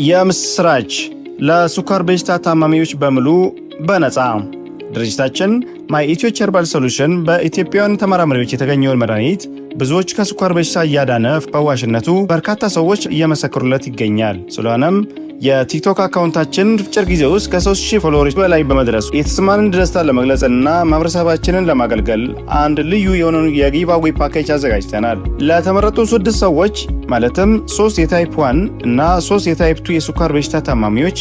የምስራች ለስኳር በሽታ ታማሚዎች በሙሉ በነፃ ድርጅታችን ማይ ኢትዮች ኸርባል ሶሉሽን በኢትዮጵያውያን ተመራማሪዎች የተገኘውን መድኃኒት ብዙዎች ከስኳር በሽታ እያዳነ ፈዋሽነቱ በርካታ ሰዎች እየመሰከሩለት ይገኛል። ስለሆነም የቲክቶክ አካውንታችን አጭር ጊዜ ውስጥ ከ3000 ፎሎወሮች በላይ በመድረሱ የተሰማንን ደስታ ለመግለጽና ማህበረሰባችንን ለማገልገል አንድ ልዩ የሆነውን የጊቫዌይ ፓኬጅ አዘጋጅተናል። ለተመረጡ 6 ሰዎች ማለትም 3 የታይፕ 1 እና 3 የታይፕ 2 የስኳር በሽታ ታማሚዎች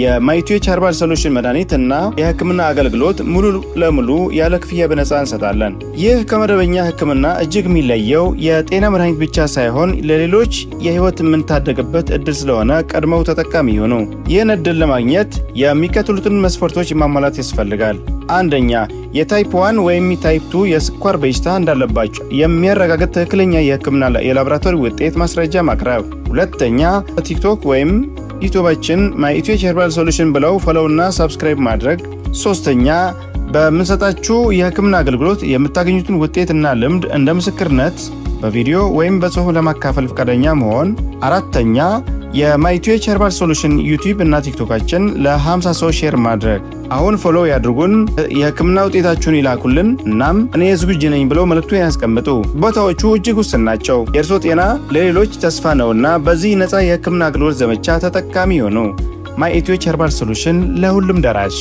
የማይ ኢትዮች ኸርባል ሶሉሽን መድኃኒት እና የህክምና አገልግሎት ሙሉ ለሙሉ ያለ ክፍያ በነፃ እንሰጣለን። ይህ ከመደበኛ ህክምና እጅግ የሚለየው የጤና መድኃኒት ብቻ ሳይሆን ለሌሎች የህይወት የምንታደግበት እድል ስለሆነ ቀድመው ተጠቃሚ ይሁኑ። ይህን እድል ለማግኘት የሚከተሉትን መስፈርቶች ማሟላት ያስፈልጋል። አንደኛ፣ የታይፕ 1 ወይም ታይፕ 2 የስኳር በሽታ እንዳለባቸው የሚያረጋግጥ ትክክለኛ የህክምና የላቦራቶሪ ውጤት ማስረጃ ማቅረብ። ሁለተኛ፣ በቲክቶክ ወይም ዩቲዩባችን ማይ ኢትዮች ኸርባል ሶሉሽን ብለው ፎሎው እና ሰብስክራይብ ማድረግ። ሶስተኛ፣ በምንሰጣችሁ የህክምና አገልግሎት የምታገኙትን ውጤትና ልምድ እንደ ምስክርነት በቪዲዮ ወይም በጽሑፍ ለማካፈል ፈቃደኛ መሆን። አራተኛ፣ የማይ ኢትዮች ኸርባል ሶሉሽን ዩቲዩብ እና ቲክቶካችን ለ50 ሰው ሼር ማድረግ። አሁን ፎሎው ያድርጉን፣ የህክምና ውጤታችሁን ይላኩልን፣ እናም እኔ ዝግጁ ነኝ ብለው መልእክቱን ያስቀምጡ። ቦታዎቹ እጅግ ውስን ናቸው። የእርሶ ጤና ለሌሎች ተስፋ ነውና በዚህ ነፃ የህክምና አገልግሎት ዘመቻ ተጠቃሚ ይሁኑ። ማይ ኢትዮች ኸርባል ሶሉሽን ለሁሉም ደራሽ።